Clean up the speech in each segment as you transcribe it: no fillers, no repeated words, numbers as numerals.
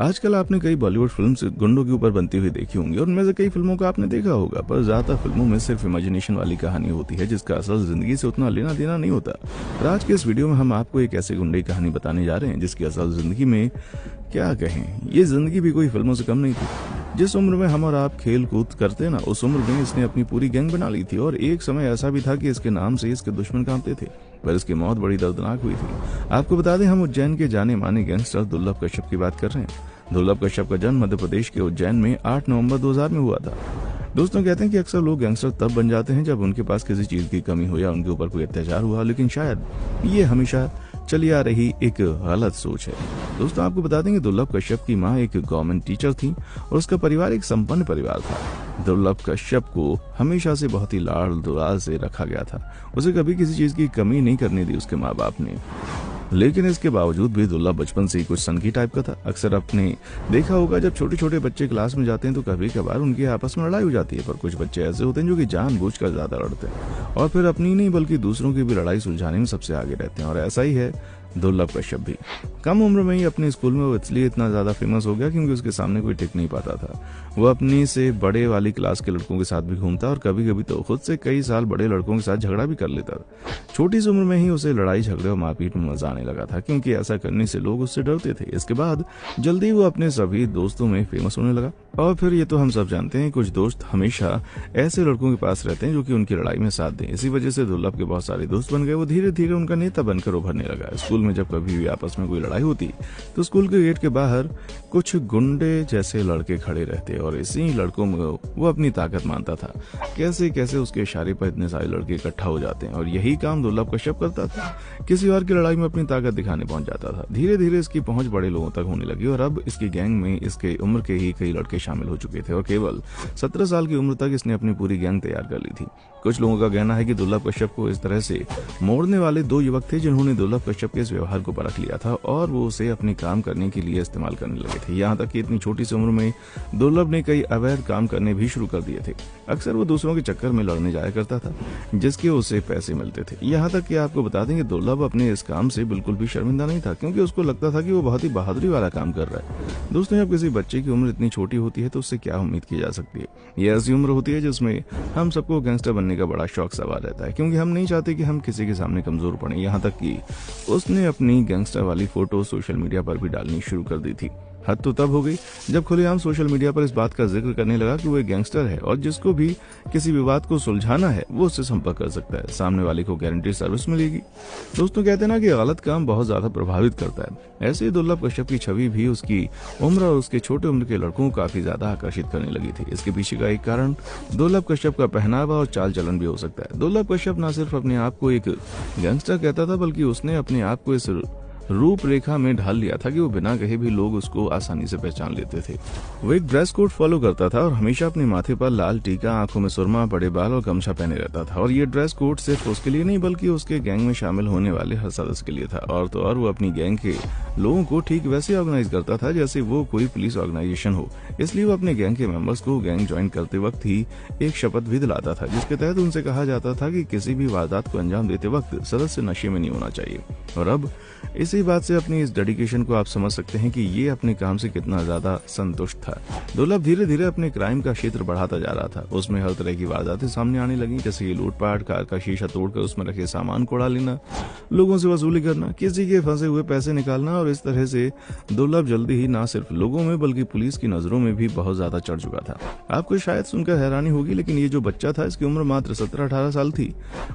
आजकल आपने कई बॉलीवुड फिल्म्स गुंडों के ऊपर बनती हुई देखी होंगी और उनमें से कई फिल्मों को आपने देखा होगा, पर ज्यादातर फिल्मों में सिर्फ इमेजिनेशन वाली कहानी होती है जिसका असल जिंदगी से उतना लेना देना नहीं होता। और आज के इस वीडियो में हम आपको एक ऐसे गुंडे की कहानी बताने जा रहे हैं जिसकी असल जिंदगी में क्या कहें, ये जिंदगी भी कोई फिल्मों से कम नहीं थी। जिस उम्र में हम और आप खेल कूद करते ना, उस उम्र में इसने अपनी पूरी गैंग बना ली थी और एक समय ऐसा भी था कि इसके नाम से इसके दुश्मन कांपते थे, पर इसकी मौत बड़ी दर्दनाक हुई थी। आपको बता दें, हम उज्जैन के जाने माने गैंगस्टर दुर्लभ कश्यप की बात कर रहे हैं। दुर्लभ कश्यप का जन्म मध्य प्रदेश के उज्जैन में 8 नवंबर 2000 में हुआ था। दोस्तों, कहते हैं कि अक्सर लोग गैंगस्टर तब बन जाते हैं जब उनके पास किसी चीज की कमी हो या उनके ऊपर कोई अत्याचार हुआ, लेकिन शायद ये हमेशा चली आ रही एक गलत सोच है। दोस्तों, आपको बता देंगे दुर्लभ कश्यप की मां एक गवर्नमेंट टीचर थी और उसका परिवार एक संपन्न परिवार था। दुर्लभ कश्यप को हमेशा से बहुत ही लाड़ दुलार से रखा गया था। उसे कभी किसी चीज की कमी नहीं करने दी उसके माँ बाप ने, लेकिन इसके बावजूद भी दुर्लभ बचपन से ही कुछ सनकी टाइप का था। अक्सर आपने देखा होगा, जब छोटे छोटे बच्चे क्लास में जाते हैं तो कभी कभार उनकी आपस में लड़ाई हो जाती है, पर कुछ बच्चे ऐसे होते हैं जो कि जानबूझकर ज्यादा लड़ते हैं और फिर अपनी नहीं बल्कि दूसरों की भी लड़ाई सुलझाने में सबसे आगे रहते हैं। और ऐसा ही है दुर्लभ कश्यप भी। कम उम्र में ही अपने स्कूल में वो इसलिए इतना ज्यादा फेमस हो गया क्योंकि उसके सामने कोई टिक नहीं पाता था। वो अपनी से बड़े वाली क्लास के लड़कों के साथ भी घूमता और कभी कभी तो खुद से कई साल बड़े लड़कों के साथ झगड़ा भी कर लेता। छोटी सी उम्र में ही उसे लड़ाई झगड़े और मारपीट में मजा आने लगा था क्योंकि ऐसा करने से लोग उससे डरते थे। इसके बाद जल्दी वो अपने सभी दोस्तों में फेमस होने लगा और फिर ये तो हम सब जानते हैं, कुछ दोस्त हमेशा ऐसे लड़कों के पास रहते हैं जो कि उनकी लड़ाई में साथ दें। इसी वजह से दुर्लभ के बहुत सारे दोस्त बन गए। वो धीरे धीरे उनका नेता बनकर उभरने लगा। स्कूल में जब कभी भी आपस में कोई लड़ाई होती तो स्कूल के गेट के बाहर कुछ गुंडे जैसे लड़के खड़े रहते और इसी लड़कों में वो अपनी ताकत मानता था। कैसे कैसे उसके इशारे पर इतने सारे लड़के इकट्ठा हो जाते हैं और यही काम दुर्लभ कश्यप करता था। किसी और की लड़ाई में अपनी ताकत दिखाने पहुंच जाता था। धीरे धीरे इसकी पहुंच बड़े लोगों तक होने लगी और अब इसकी गैंग में इसके उम्र के ही कई लड़के शामिल हो चुके थे और केवल 17 साल की उम्र तक इसने अपनी पूरी गैंग तैयार कर ली थी। कुछ लोगों का कहना है कि दुर्लभ कश्यप को इस तरह से मोड़ने वाले 2 युवक थे जिन्होंने दुर्लभ कश्यप के इस व्यवहार को परख लिया था और वो उसे अपने काम करने के लिए इस्तेमाल करने लगे थे। यहाँ तक कि इतनी छोटी सी उम्र में दुर्लभ ने कई अवैध काम करने भी शुरू कर दिए थे। अक्सर वो दूसरों के चक्कर में लड़ने जाया करता था जिसके उसे पैसे मिलते थे। यहाँ तक कि आपको बता दें कि दुर्लभ अपने इस काम से बिल्कुल भी शर्मिंदा नहीं था क्योंकि उसको लगता था कि वो बहुत ही बहादुरी वाला काम कर रहा है। दोस्तों, जब किसी बच्चे की उम्र इतनी छोटी होती है तो उससे क्या उम्मीद की जा सकती है। ये ऐसी उम्र होती है जिसमें हम सबको गैंगस्टर बनने का बड़ा शौक सवार रहता है क्योंकि हम नहीं चाहते कि हम किसी के सामने कमजोर पड़े। यहाँ तक कि उसने अपनी गैंगस्टर वाली फोटो सोशल मीडिया पर भी डालनी शुरू कर दी थी। हद तो तब हो गई जब खुलेआम सोशल मीडिया पर इस बात का जिक्र करने लगा कि वो एक गैंगस्टर है और जिसको भी किसी विवाद को सुलझाना है वो उससे संपर्क कर सकता है, सामने वाले को गारंटीड सर्विस मिलेगी। दोस्तों, कहते हैं ना कि गलत काम बहुत ज्यादा प्रभावित करता है। ऐसे ही दुर्लभ कश्यप की छवि भी उसकी उम्र और उसके छोटे उम्र के लड़कों को काफी ज्यादा आकर्षित करने लगी थी। इसके पीछे का एक कारण दुर्लभ कश्यप का पहनावा और चाल चलन भी हो सकता है। दुर्लभ कश्यप न सिर्फ अपने आप को एक गैंगस्टर कहता था बल्कि उसने अपने आप को इस रूपरेखा में ढाल लिया था कि वो बिना कहे भी लोग उसको आसानी से पहचान लेते थे। वो एक ड्रेस कोड फॉलो करता था और हमेशा अपने माथे पर लाल टीका, आंखों में सुरमा, बड़े बाल और गमछा पहने रहता था। और ये ड्रेस कोड सिर्फ उसके लिए नहीं बल्कि उसके गैंग में शामिल होने वाले हर सदस्य के लिए था। और तो और वो अपनी गैंग के लोगों को ठीक वैसे ऑर्गेनाइज करता था जैसे वो कोई पुलिस ऑर्गेनाइजेशन हो। इसलिए वो अपने गैंग के मेंबर्स को गैंग ज्वाइन करते वक्त ही एक शपथ भी दिलाता था जिसके तहत उनसे कहा जाता था कि किसी भी वारदात को अंजाम देते वक्त सदस्य नशे में नहीं होना चाहिए। और अब इसी बात से अपनी इस डेडिकेशन को आप समझ सकते हैं कि ये अपने काम से कितना ज्यादा संतुष्ट था। दुर्लभ धीरे धीरे अपने क्राइम का क्षेत्र बढ़ाता जा रहा था। उसमें हर तरह की वारदातें सामने आने लगी, जैसे कि लूटपाट, कार का शीशा तोड़कर उसमें रखे सामान को उड़ा लेना, लोगों से वसूली करना, किसी के फंसे हुए पैसे निकालना। और इस तरह से दुर्लभ जल्दी ही न सिर्फ लोगों में बल्कि पुलिस की नजरों में भी बहुत ज्यादा चढ़ चुका था। आपको शायद सुनकर हैरानी होगी, लेकिन ये जो बच्चा था इसकी उम्र मात्र 17-18 साल थी।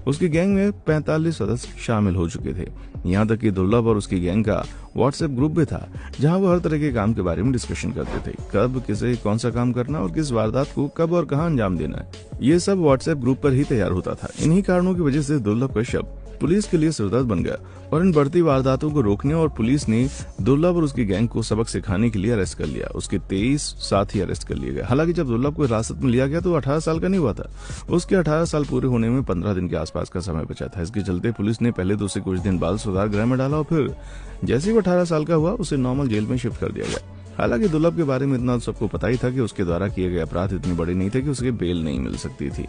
उसकी गैंग में 45 सदस्य शामिल हो चुके थे। यहाँ तक कि दुर्लभ और उसकी गैंग का व्हाट्सएप ग्रुप भी था जहां वो हर तरह के काम के बारे में डिस्कशन करते थे। कब किसे कौन सा काम करना और किस वारदात को कब और कहां अंजाम देना है, ये सब व्हाट्सएप ग्रुप पर ही तैयार होता था। इन्हीं कारणों की वजह से दुर्लभ कश्यप पुलिस के लिए सिरदर्द बन गया और इन बढ़ती वारदातों को रोकने और पुलिस ने दुर्लभ और उसकी गैंग को सबक सिखाने के लिए अरेस्ट कर लिया। उसके 23 साथी अरेस्ट कर लिए गए। हालांकि जब दुर्लभ को हिरासत में लिया गया तो 18 साल का नहीं हुआ था। उसके 18 साल पूरे होने में 15 दिन के आसपास का समय बचा था। इसके चलते पुलिस ने पहले तो उसे कुछ दिन बाल सुधार गृह में डाला और फिर जैसे ही वो 18 साल का हुआ उसे नॉर्मल जेल में शिफ्ट कर दिया गया। हालांकि दुर्लभ के बारे में इतना सबको पता ही था कि उसके द्वारा किए गए अपराध इतने बड़े नहीं थे कि उसे बेल नहीं मिल सकती थी।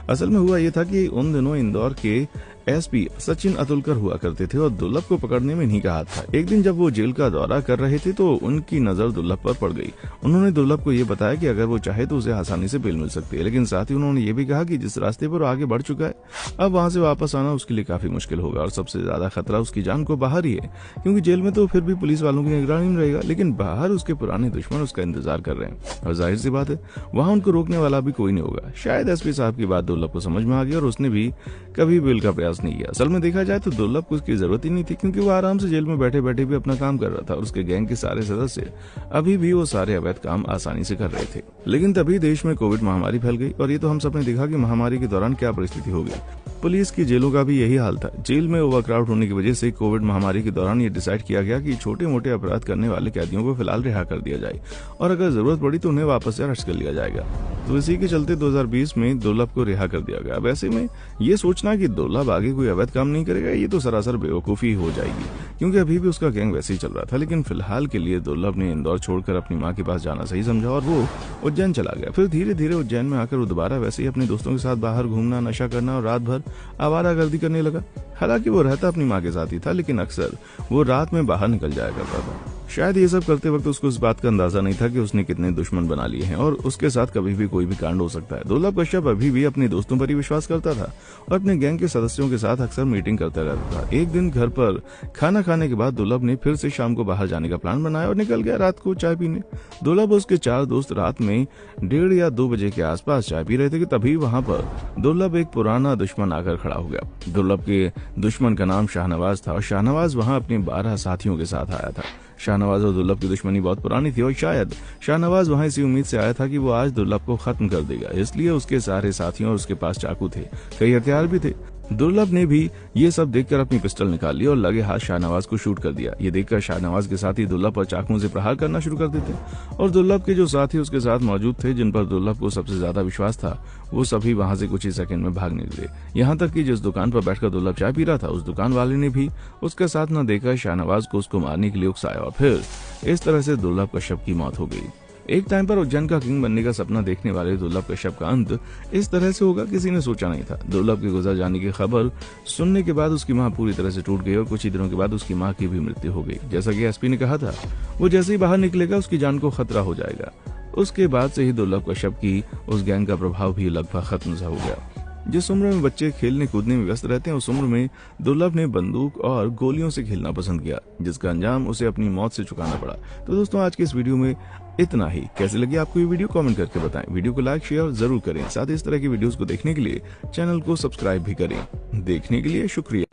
असल में हुआ यह था कि उन दिनों इंदौर के एसपी सचिन अतुलकर हुआ करते थे और दुर्लभ को पकड़ने में इन्हीं का हाथ था। एक दिन जब वो जेल का दौरा कर रहे थे तो उनकी नजर दुर्लभ पर पड़ गई। उन्होंने दुर्लभ को ये बताया कि अगर वो चाहे तो उसे आसानी से बेल मिल सकती है, लेकिन साथ ही उन्होंने ये भी कहा कि जिस रास्ते पर वो आगे बढ़ चुका है अब वहां से वापस आना उसके लिए काफी मुश्किल होगा और सबसे ज्यादा खतरा उसकी जान को बाहर ही है, क्योंकि जेल में तो फिर भी पुलिस वालों की निगरानी में रहेगा, लेकिन बाहर उसके पुराने दुश्मन उसका इंतजार कर रहे हैं और जाहिर सी बात है वहां उनको रोकने वाला भी कोई नहीं होगा। शायद एसपी साहब की बात दुर्लभ को समझ में आ गई और उसने भी कभी बेल का प्रयास नहीं किया। असल में देखा जाए तो दुर्लभ को उसकी जरूरत ही नहीं थी, क्योंकि वो आराम से जेल में बैठे बैठे भी अपना काम कर रहा था और उसके गैंग के सारे सदस्य अभी भी वो सारे अवैध काम आसानी से कर रहे थे। लेकिन तभी देश में कोविड महामारी फैल गई और ये तो हम सब ने देखा कि महामारी के दौरान क्या परिस्थिति हो गई। पुलिस की जेलों का भी यही हाल था। जेल में ओवरक्राउड होने की वजह से कोविड महामारी के दौरान ये डिसाइड किया गया कि छोटे मोटे अपराध करने वाले कैदियों को फिलहाल रिहा कर दिया जाए और अगर जरूरत पड़ी तो उन्हें वापस से अरेस्ट कर लिया जाएगा। तो इसी के चलते 2020 में दुर्लभ को रिहा कर दिया गया। वैसे में ये सोचना कि दुर्लभ आगे कोई अवैध काम नहीं करेगा ये तो सरासर बेवकूफी हो जाएगी, क्योंकि अभी भी उसका गैंग वैसे ही चल रहा था। लेकिन फिलहाल के लिए दुर्लभ ने इंदौर छोड़कर अपनी माँ के पास जाना सही समझा और वो उज्जैन चला गया। फिर धीरे धीरे उज्जैन में आकर वो दोबारा वैसे ही अपने दोस्तों के साथ बाहर घूमना, नशा करना और रात भर आवारागर्दी करने लगा। हालांकि वो रहता अपनी माँ के साथ ही था, लेकिन अक्सर वो रात में बाहर निकल जाया करता था। शायद ये सब करते वक्त उसको इस बात का अंदाजा नहीं था कि उसने कितने दुश्मन बना लिए हैं और उसके साथ कभी भी कोई भी कांड हो सकता है। दुर्लभ कश्यप अभी भी अपने दोस्तों पर ही विश्वास करता था और अपने गैंग के सदस्यों के साथ अक्सर मीटिंग करता रहता था। एक दिन घर पर खाना खाने के बाद दुर्लभ ने फिर से शाम को बाहर जाने का प्लान बनाया और निकल गया रात को चाय पीने। दुर्लभ और उसके 4 दोस्त रात में 1:30 या 2 बजे के आसपास चाय पी रहे थे कि तभी वहां पर दुर्लभ एक पुराना दुश्मन आकर खड़ा हो गया। दुर्लभ के दुश्मन का नाम शाहनवाज था और शाहनवाज वहां अपने 12 साथियों के साथ आया था। शाहनवाज और दुर्लभ की दुश्मनी बहुत पुरानी थी और शायद शाहनवाज वहां इसी उम्मीद से आया था कि वो आज दुर्लभ को खत्म कर देगा, इसलिए उसके सारे साथियों और उसके पास चाकू थे, कई हथियार भी थे। दुर्लभ ने भी ये सब देखकर अपनी पिस्टल निकाल ली और लगे हाथ शाहनवाज को शूट कर दिया। ये देखकर शाहनवाज के साथी दुर्लभ पर चाकुओं से प्रहार करना शुरू कर देते और दुर्लभ के जो साथी उसके साथ मौजूद थे, जिन पर दुर्लभ को सबसे ज्यादा विश्वास था, वो सभी वहां से कुछ ही सेकंड में भाग निकले। यहाँ तक कि जिस दुकान पर बैठकर दुर्लभ चाय पी रहा था उस दुकान वाले ने भी उसका साथ न देकर शाहनवाज को उसको मारने के लिए उकसाया और फिर इस तरह से दुर्लभ कश्यप की मौत हो गई। एक टाइम पर उज्जैन का किंग बनने का सपना देखने वाले दुर्लभ कश्यप का अंत इस तरह से होगा किसी ने सोचा नहीं था। दुर्लभ के गुजर जाने की खबर सुनने के बाद उसकी मां पूरी तरह से टूट गई और कुछ ही दिनों के बाद उसकी मां की भी मृत्यु हो गई। जैसा कि एसपी ने कहा था, वो जैसे ही बाहर निकलेगा उसकी जान को खतरा हो जाएगा। उसके बाद से ही दुर्लभ कश्यप की उस गैंग का प्रभाव भी लगभग खत्म सा हो गया। जिस उम्र में बच्चे खेलने कूदने में व्यस्त रहते हैं उस उम्र में दुर्लभ ने बंदूक और गोलियों से खेलना पसंद किया, जिसका अंजाम उसे अपनी मौत से चुकाना पड़ा। तो दोस्तों आज के इस वीडियो में इतना ही। कैसे लगी आपको ये वीडियो कमेंट करके बताएं। वीडियो को लाइक शेयर जरूर करें। साथ ही इस तरह की वीडियोस को देखने के लिए चैनल को सब्सक्राइब भी करें। देखने के लिए शुक्रिया।